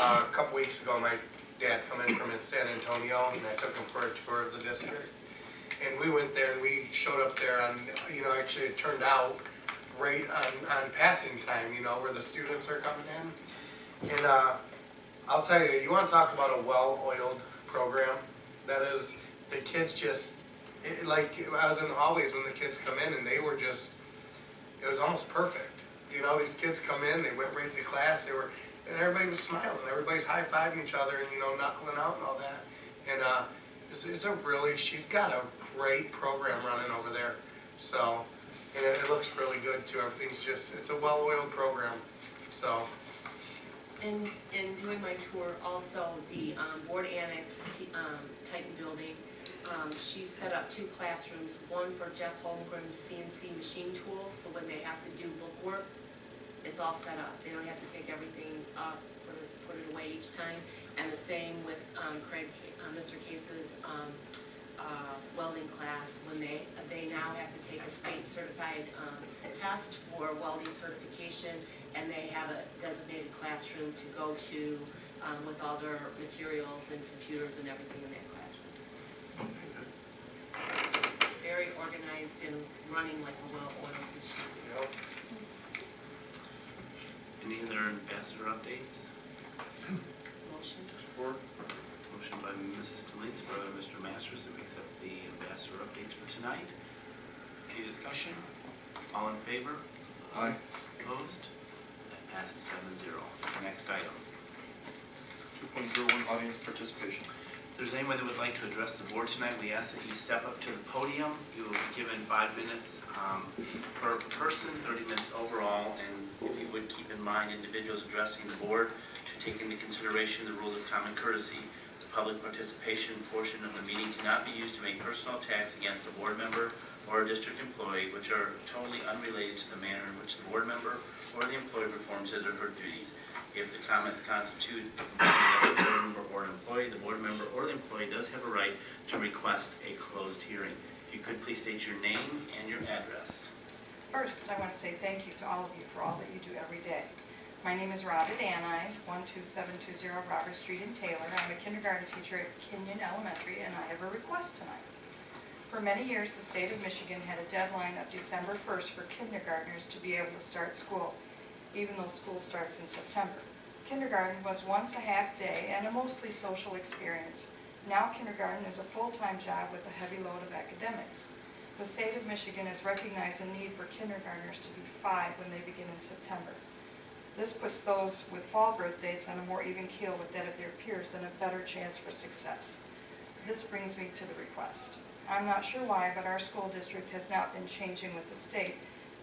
A couple weeks ago, my dad come in from San Antonio, and I took him for a tour of the district. And we went there, and we showed up there on, actually it turned out right on passing time, where the students are coming in. And I'll tell you, you want to talk about a well-oiled program? That is, the kids just, I was in the hallways when the kids come in, and they were just, it was almost perfect. These kids come in, they went right to class, and everybody was smiling, everybody's high-fiving each other and, knuckling out and all that. And she's got a great program running over there. So, and it looks really good too. Everything's it's a well-oiled program. So. In doing my tour, also the board annex Titan building, she set up 2 classrooms, one for Jeff Holmgren's CNC machine tools, so when they have to do book work, it's all set up. They don't have to take everything up, put it away each time. And the same with Mr. Case's welding class, when they now have to take a state certified test for welding certification, and they have a designated classroom to go to with all their materials and computers and everything in that classroom. Very organized and running like a well-oiled machine. Yep. Any other ambassador updates? Motion. Support. Motion by Mrs. Stolitz, by Mr. Masters, to accept the ambassador updates for tonight. Any discussion? All in favor? Aye. Opposed? That passes 7-0. Next item. 2.01 audience participation. If there's anyone that would like to address the board tonight, we ask that you step up to the podium. You will be given 5 minutes per person, 30 minutes overall, and if you would keep in mind individuals addressing the board to take into consideration the rules of common courtesy. The public participation portion of the meeting cannot be used to make personal attacks against a board member or a district employee, which are totally unrelated to the manner in which the board member or the employee performs his or her duties. If the comments constitute a complaint against the board member or an employee, the board member or the employee does have a right to request a closed hearing. If you could please state your name and your address. First, I want to say thank you to all of you for all that you do every day. My name is Rhonda Dani, 12720 Robert Street in Taylor. I'm a kindergarten teacher at Kenyon Elementary, and I have a request tonight. For many years, the state of Michigan had a deadline of December 1st for kindergartners to be able to start school, even though school starts in September. Kindergarten was once a half day and a mostly social experience. Now kindergarten is a full-time job with a heavy load of academics. The state of Michigan has recognized the need for kindergartners to be 5 when they begin in September. This puts those with fall birth dates on a more even keel with that of their peers and a better chance for success. This brings me to the request. I'm not sure why, but our school district has not been changing with the state,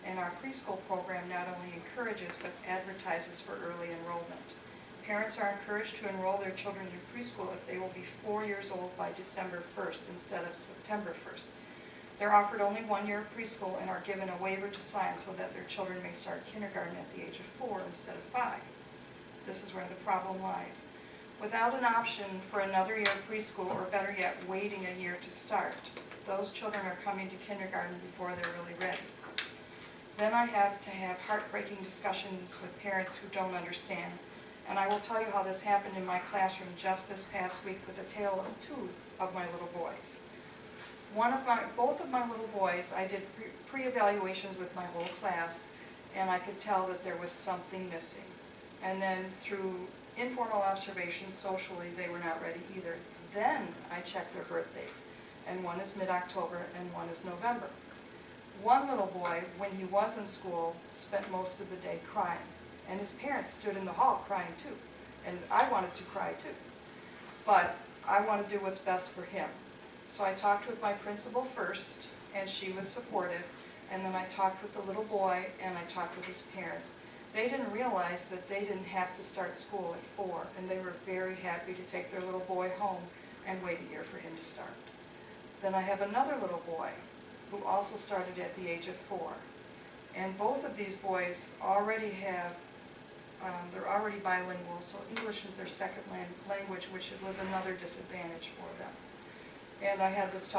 and our preschool program not only encourages but advertises for early enrollment. Parents are encouraged to enroll their children in preschool if they will be 4 years old by December 1st instead of September 1st. They're offered only 1 year of preschool and are given a waiver to sign so that their children may start kindergarten at the age of 4 instead of 5. This is where the problem lies. Without an option for another year of preschool, or better yet, waiting a year to start, those children are coming to kindergarten before they're really ready. Then I have to have heartbreaking discussions with parents who don't understand. And I will tell you how this happened in my classroom just this past week with a tale of 2 of my little boys. Both of my little boys, I did pre-evaluations with my whole class, and I could tell that there was something missing. And then through informal observations socially, they were not ready either. Then I checked their birthdates, and one is mid-October and one is November. One little boy, when he was in school, spent most of the day crying, and his parents stood in the hall crying too, and I wanted to cry too. But I want to do what's best for him. So I talked with my principal first, and she was supportive, and then I talked with the little boy, and I talked with his parents. They didn't realize that they didn't have to start school at 4, and they were very happy to take their little boy home and wait a year for him to start. Then I have another little boy who also started at the age of 4. And both of these boys already have, they're already bilingual, so English is their second language, which was another disadvantage for them. And I had this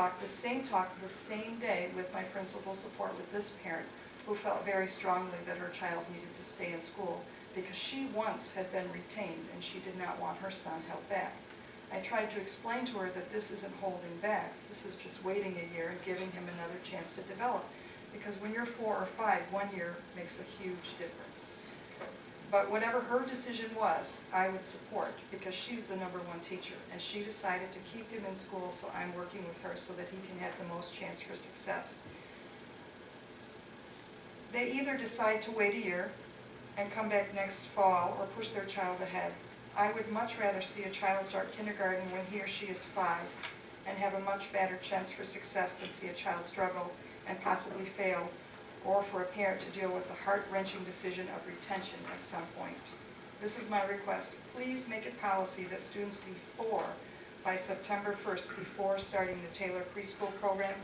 same talk the same day with my principal support with this parent who felt very strongly that her child needed to stay in school because she once had been retained and she did not want her son held back. I tried to explain to her that this isn't holding back. This is just waiting a year and giving him another chance to develop. Because when you're 4 or 5, 1 year makes a huge difference. But whatever her decision was, I would support, because she's the #1 teacher, and she decided to keep him in school, so I'm working with her so that he can have the most chance for success. They either decide to wait a year and come back next fall or push their child ahead. I would much rather see a child start kindergarten when he or she is 5 and have a much better chance for success than see a child struggle and possibly fail, or for a parent to deal with the heart-wrenching decision of retention at some point. This is my request. Please make it policy that students be 4 by September 1st before starting the Taylor preschool program,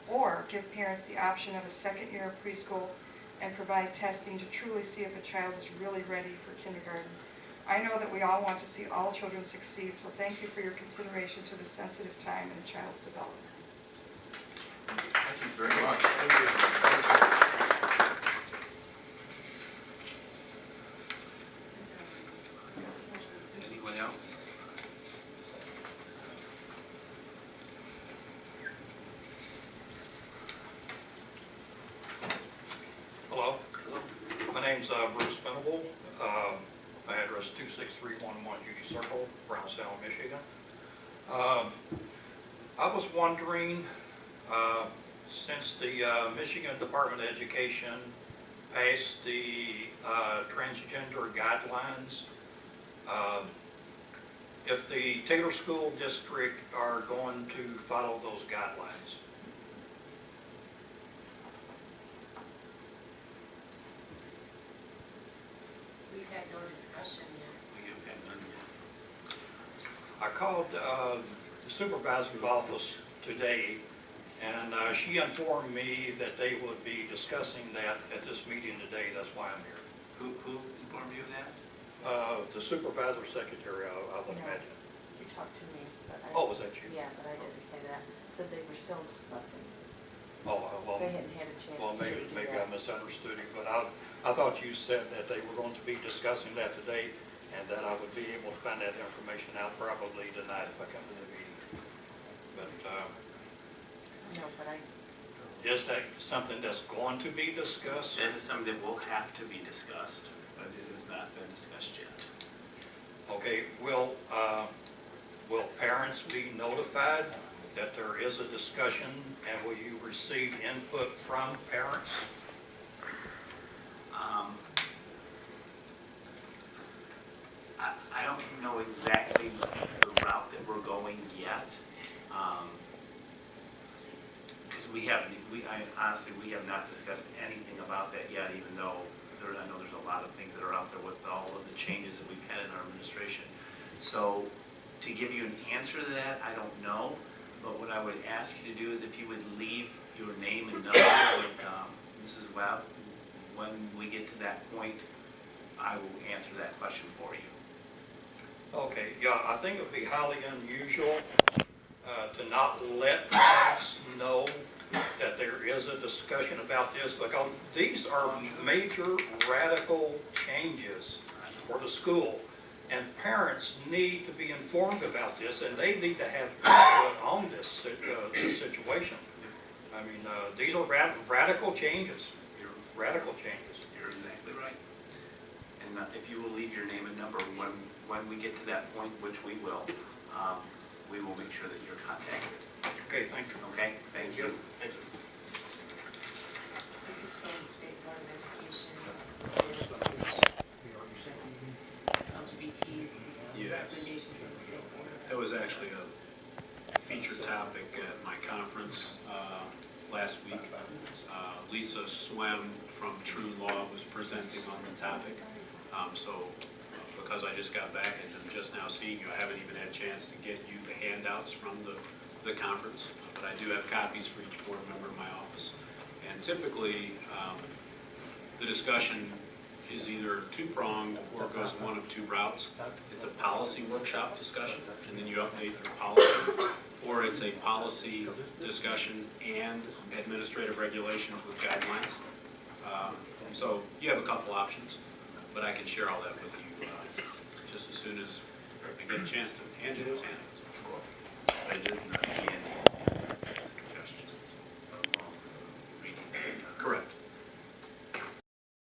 or give parents the option of a second year of preschool and provide testing to truly see if a child is really ready for kindergarten. I know that we all want to see all children succeed, so thank you for your consideration to the sensitive time in a child's development. Thank you very much. Thank you. Thank you. Anyone else? Hello, my name's Bruce Venable. My address is 26311 Judy Circle, Brownstown, Michigan. I was wondering, since the Michigan Department of Education passed the transgender guidelines, if the Taylor School District are going to follow those guidelines. We've had no discussion yet. We have had none yet. I called the supervisor's office today, and she informed me that they would be discussing that at this meeting today. That's why I'm here. Who informed you of that? The supervisor secretary, I would No. imagine. You talked to me, but I... Oh, was that you? Yeah, but I didn't say that. Said they were still discussing. Oh, well, They hadn't had a chance well, to do maybe I that. misunderstood you, but I thought you said that they were going to be discussing that today, and that I would be able to find that information out probably tonight if I come to the meeting. But No, but I... is that something that's going to be discussed? That is something that will have to be discussed, but it has not been discussed yet. Okay, will parents be notified that there is a discussion, and will you receive input from parents? I don't know exactly the route that we're going yet. Because honestly, we have not discussed anything about that yet, even though I know there's a lot of things that are out there with all of the changes that we've had in our administration. So to give you an answer to that, I don't know. But what I would ask you to do is if you would leave your name and number with Mrs. Webb, when we get to that point, I will answer that question for you. Okay, yeah, I think it would be highly unusual to not let parents know that there is a discussion about this, because these are major radical changes for the school. And parents need to be informed about this, and they need to have input on this situation. I mean, these are radical changes, radical changes. You're exactly right. And if you will leave your name and number when we get to that point, which we will make sure that you're contacted. Okay, thank you. Okay? Thank you. Thank you. This is from the State Board of Education, LGBTs, Yes. recommendations from the State Board. That was actually a featured topic at my conference last week. Lisa Swem from True Law was presenting on the topic. Because I just got back and I'm just now seeing you, I haven't even had a chance to get you the handouts from the conference. But I do have copies for each board member in my office. And typically, the discussion is either two-pronged or goes one of two routes. It's a policy workshop discussion, and then you update your policy, or it's a policy discussion and administrative regulations with guidelines. So you have a couple options. But I can share all that with you just as soon as I get a chance to hand you those handouts. I did,